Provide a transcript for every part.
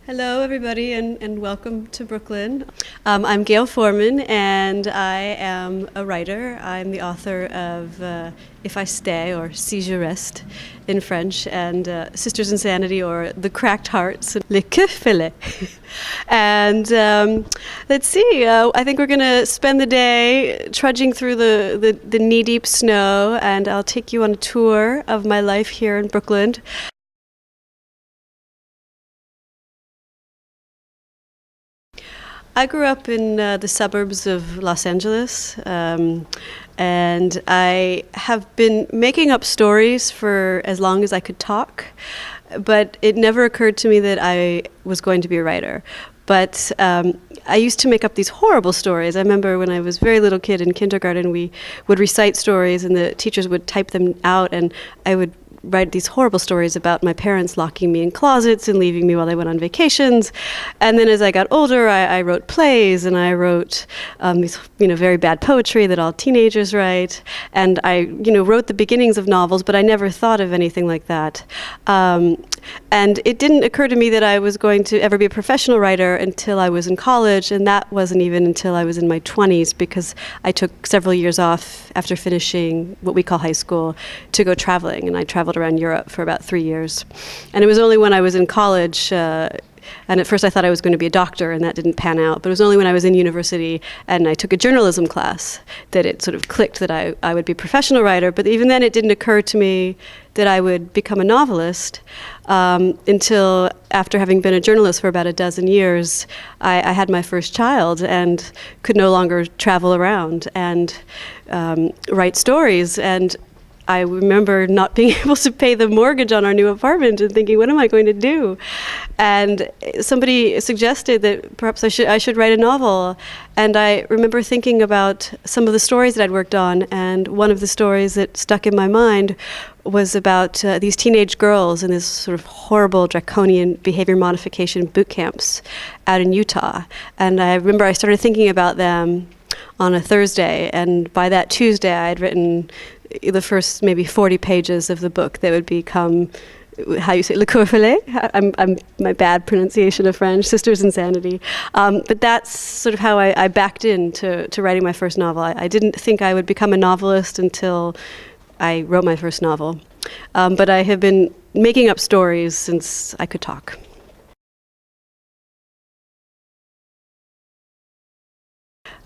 Hello, everybody, and welcome to Brooklyn. I'm Gayle Forman, and I am a writer. I'm the author of If I Stay, or Si Je Reste in French, and Sisters Insanity, or The Cracked Hearts, Le Que Fele. And let's see, I think we're going to spend the day trudging through the knee-deep snow, and I'll take you on a tour of my life here in Brooklyn. I grew up in the suburbs of Los Angeles, and I have been making up stories for as long as I could talk, but it never occurred to me that I was going to be a writer. But I used to make up these horrible stories. I remember when I was a very little kid in kindergarten, we would recite stories and the teachers would type them out, and I would write these horrible stories about my parents locking me in closets and leaving me while they went on vacations. And then as I got older, I wrote plays, and I wrote these very bad poetry that all teenagers write. And I wrote the beginnings of novels, but I never thought of anything like that. And it didn't occur to me that I was going to ever be a professional writer until I was in college, and that wasn't even until I was in my 20s, because I took several years off after finishing what we call high school to go traveling, and I traveled around Europe for about 3 years. And it was only when I was in college, and at first I thought I was going to be a doctor, and that didn't pan out, but it was only when I was in university and I took a journalism class that it sort of clicked that I would be a professional writer. But even then it didn't occur to me that I would become a novelist until after having been a journalist for about a dozen years, I had my first child and could no longer travel around and write stories. And I remember not being able to pay the mortgage on our new apartment and thinking, what am I going to do? And somebody suggested that perhaps I should write a novel. And I remember thinking about some of the stories that I'd worked on, and one of the stories that stuck in my mind was about these teenage girls in this sort of horrible draconian behavior modification boot camps out in Utah. And I remember I started thinking about them on a Thursday, and by that Tuesday I had written the first maybe 40 pages of the book that would become, how you say, Le Que Fele? I'm my bad pronunciation of French, Sisters Insanity. But that's sort of how I backed into writing my first novel. I didn't think I would become a novelist until I wrote my first novel. But I have been making up stories since I could talk.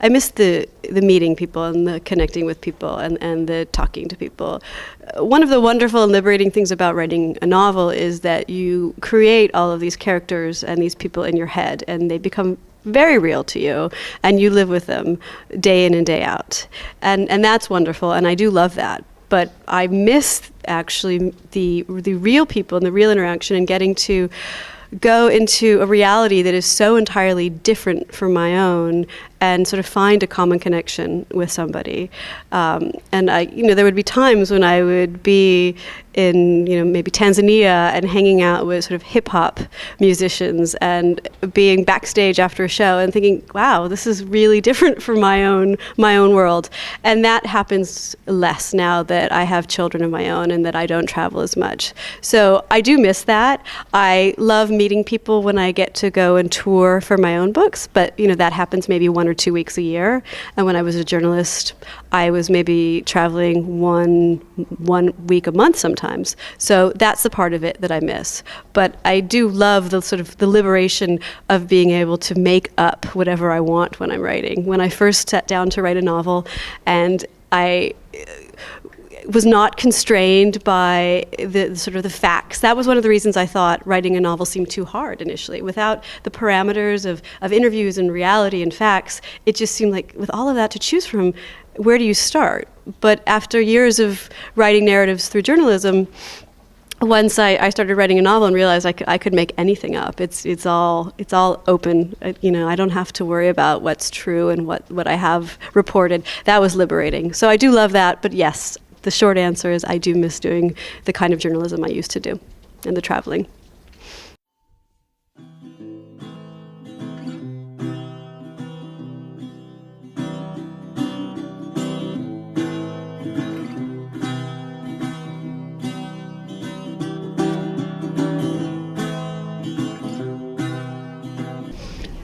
I miss the meeting people and the connecting with people and the talking to people. One of the wonderful and liberating things about writing a novel is that you create all of these characters and these people in your head, and they become very real to you, and you live with them day in and day out. And that's wonderful, and I do love that. But I miss actually the real people and the real interaction, and getting to go into a reality that is so entirely different from my own and sort of find a common connection with somebody. And there would be times when I would be in, maybe Tanzania and hanging out with sort of hip hop musicians and being backstage after a show and thinking, wow, this is really different from my own world. And that happens less now that I have children of my own and that I don't travel as much. So I do miss that. I love meeting people when I get to go and tour for my own books, but that happens maybe 1 or 2 weeks a year. And when I was a journalist, I was maybe traveling one week a month sometimes. So that's the part of it that I miss. But I do love the sort of the liberation of being able to make up whatever I want when I'm writing. When I first sat down to write a novel, and I was not constrained by the sort of the facts. That was one of the reasons I thought writing a novel seemed too hard initially. Without the parameters of interviews and reality and facts, it just seemed like with all of that to choose from, where do you start? But after years of writing narratives through journalism, once I started writing a novel and realized I could make anything up. It's all open. I don't have to worry about what's true and what I have reported. That was liberating. So I do love that. But yes, the short answer is I do miss doing the kind of journalism I used to do and the traveling.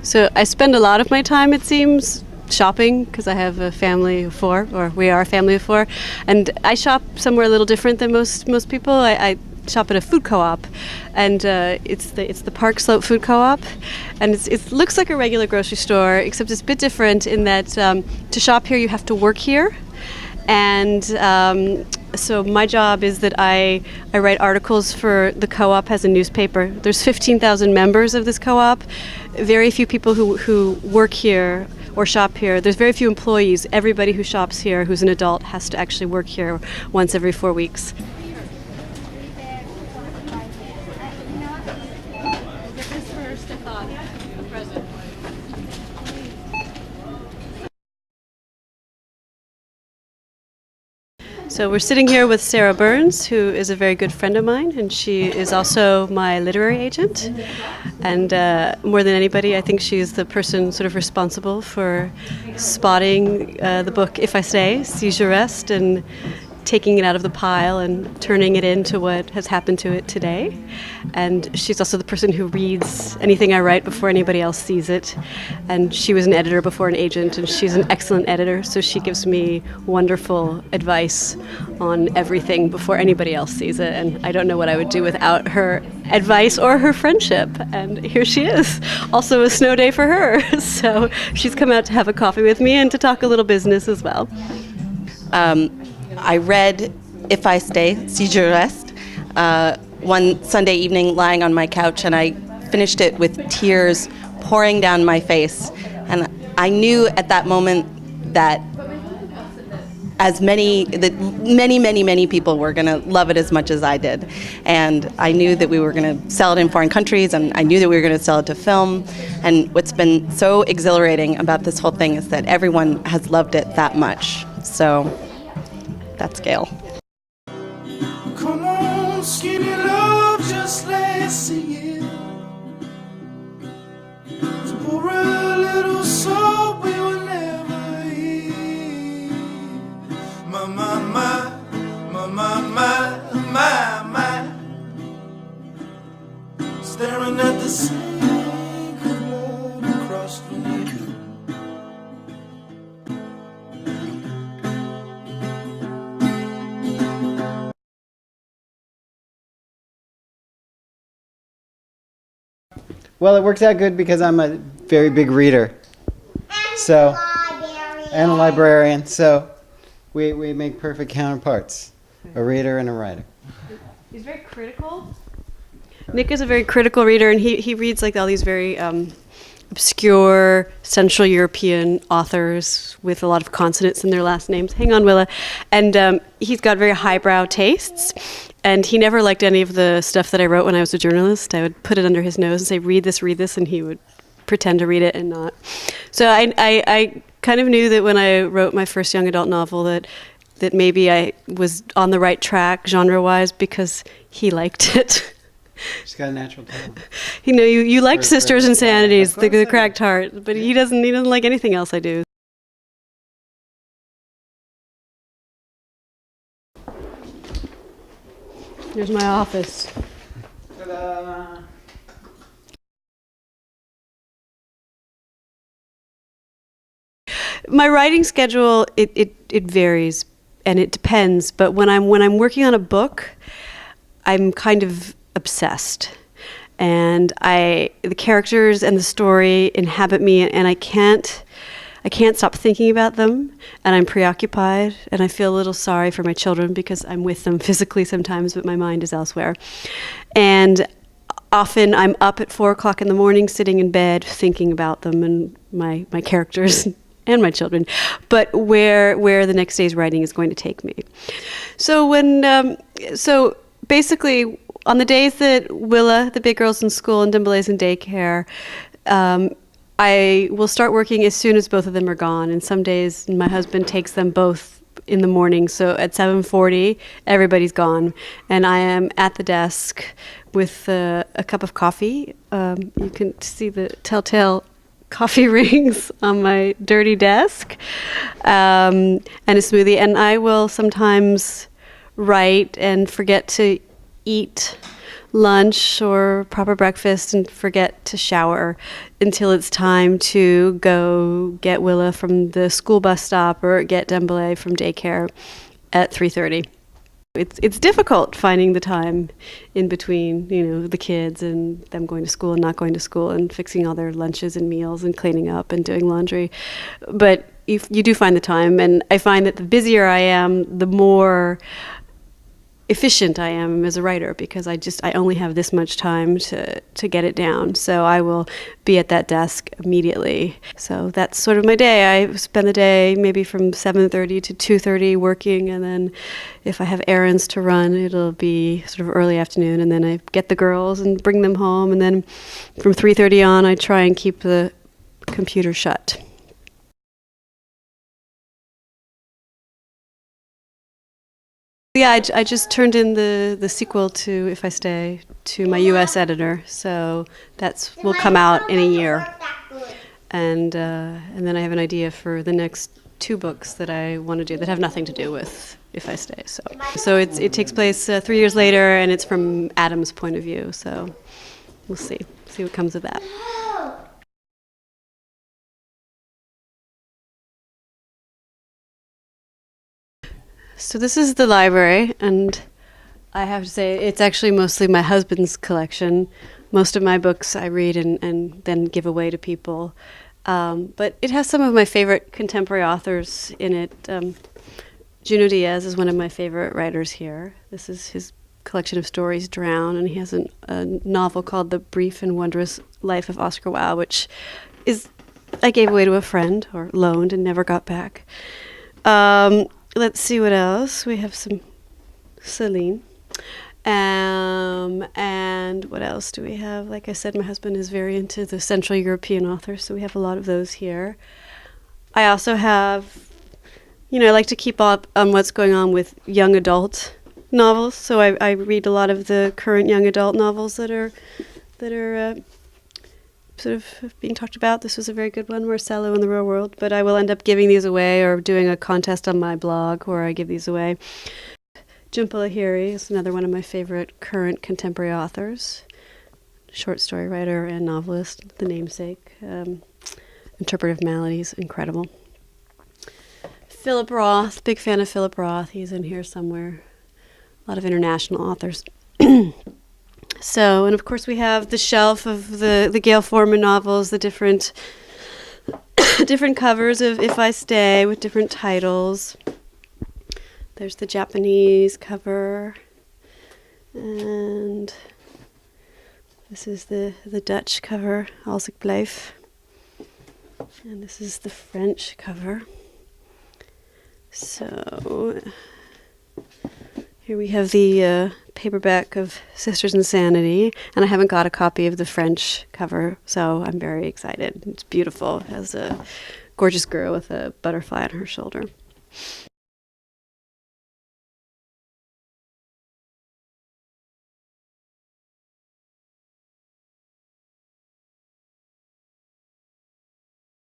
So I spend a lot of my time, it seems, shopping because I have a family of four, or we are a family of four, and I shop somewhere a little different than most people. I shop at a food co-op, and it's the Park Slope Food Co-op, and it looks like a regular grocery store, except it's a bit different in that to shop here you have to work here, and so my job is that I write articles for the co-op as a newspaper. There's 15,000 members of this co-op. Very few people who work here or shop here. There's very few employees. Everybody who shops here who's an adult has to actually work here once every 4 weeks. So we're sitting here with Sarah Burns, who is a very good friend of mine, and she is also my literary agent. And more than anybody, I think she's the person sort of responsible for spotting the book If I Stay, Seizure Rest, and taking it out of the pile and turning it into what has happened to it today. And she's also the person who reads anything I write before anybody else sees it. And she was an editor before an agent, and she's an excellent editor, so she gives me wonderful advice on everything before anybody else sees it. And I don't know what I would do without her advice or her friendship. And here she is. Also a snow day for her. So she's come out to have a coffee with me and to talk a little business as well. I read If I Stay, Seizure Rest, one Sunday evening lying on my couch, and I finished it with tears pouring down my face. And I knew at that moment that many people were going to love it as much as I did. And I knew that we were going to sell it in foreign countries, and I knew that we were going to sell it to film. And what's been so exhilarating about this whole thing is that everyone has loved it that much. So that's Gayle. Come on, skinny love, just let's sing it. To pour a little salt we will never hear. My, staring at the sink of blood across the mirror. Well, it works out good because I'm a very big reader. And a librarian. So we make perfect counterparts. A reader and a writer. He's very critical. Nick is a very critical reader, and he reads like all these very obscure Central European authors with a lot of consonants in their last names. Hang on, Willa. And he's got very highbrow tastes. And he never liked any of the stuff that I wrote when I was a journalist. I would put it under his nose and say, read this, and he would pretend to read it and not. So I kind of knew that when I wrote my first young adult novel that maybe I was on the right track genre-wise because he liked it. She's got a natural talent. You know, you liked Sisters Insanities, the I Cracked Heart, but he doesn't like anything else I do. Here's my office. Ta-da! My writing schedule, it varies and it depends, but when I'm working on a book, I'm kind of obsessed. And the characters and the story inhabit me, and I can't stop thinking about them, and I'm preoccupied, and I feel a little sorry for my children because I'm with them physically sometimes, but my mind is elsewhere. And often I'm up at 4 o'clock in the morning, sitting in bed, thinking about them and my characters and my children, but where the next day's writing is going to take me. So so basically, on the days that Willa, the big girl's in school, and Dimbale's in daycare, I will start working as soon as both of them are gone. And some days my husband takes them both in the morning. So at 7:40, everybody's gone. And I am at the desk with a cup of coffee. You can see the telltale coffee rings on my dirty desk, and a smoothie. And I will sometimes write and forget to eat lunch or proper breakfast and forget to shower until it's time to go get Willa from the school bus stop or get Dembele from daycare at 3:30. It's difficult finding the time in between, the kids and them going to school and not going to school and fixing all their lunches and meals and cleaning up and doing laundry. But if you do find the time, and I find that the busier I am, the more efficient I am as a writer, because I only have this much time to get it down. So I will be at that desk immediately. So that's sort of my day. I spend the day maybe from 7:30 to 2:30 working, and then if I have errands to run, it'll be sort of early afternoon, and then I get the girls and bring them home, and then from 3:30 on I try and keep the computer shut. Yeah, I just turned in the sequel to If I Stay to my U.S. editor, so will come out in a year, and then I have an idea for the next 2 books that I want to do that have nothing to do with If I Stay. So it takes place 3 years later, and it's from Adam's point of view. So we'll see what comes of that. So this is the library, and I have to say it's actually mostly my husband's collection. Most of my books I read and then give away to people. But it has some of my favorite contemporary authors in it. Junot Diaz is one of my favorite writers here. This is his collection of stories, Drown, and he has a novel called The Brief and Wondrous Life of Oscar Wilde, which I gave away to a friend, or loaned and never got back. Let's see what else. We have some Celine. And what else do we have? Like I said, my husband is very into the Central European authors, so we have a lot of those here. I also have, I like to keep up on what's going on with young adult novels, so I read a lot of the current young adult novels that are sort of being talked about. This was a very good one, Marcello in the Real World, but I will end up giving these away or doing a contest on my blog where I give these away. Jhumpa Lahiri is another one of my favorite current contemporary authors, short story writer and novelist, The Namesake, Interpretive Maladies, incredible. Philip Roth, big fan of Philip Roth. He's in here somewhere. A lot of international authors. So, and of course we have the shelf of the Gayle Forman novels, the different covers of If I Stay with different titles. There's the Japanese cover, and this is the Dutch cover, Als ik blijf, and this is the French cover. So here we have the paperback of Sisters Insanity, and I haven't got a copy of the French cover, so I'm very excited. It's beautiful. It has a gorgeous girl with a butterfly on her shoulder.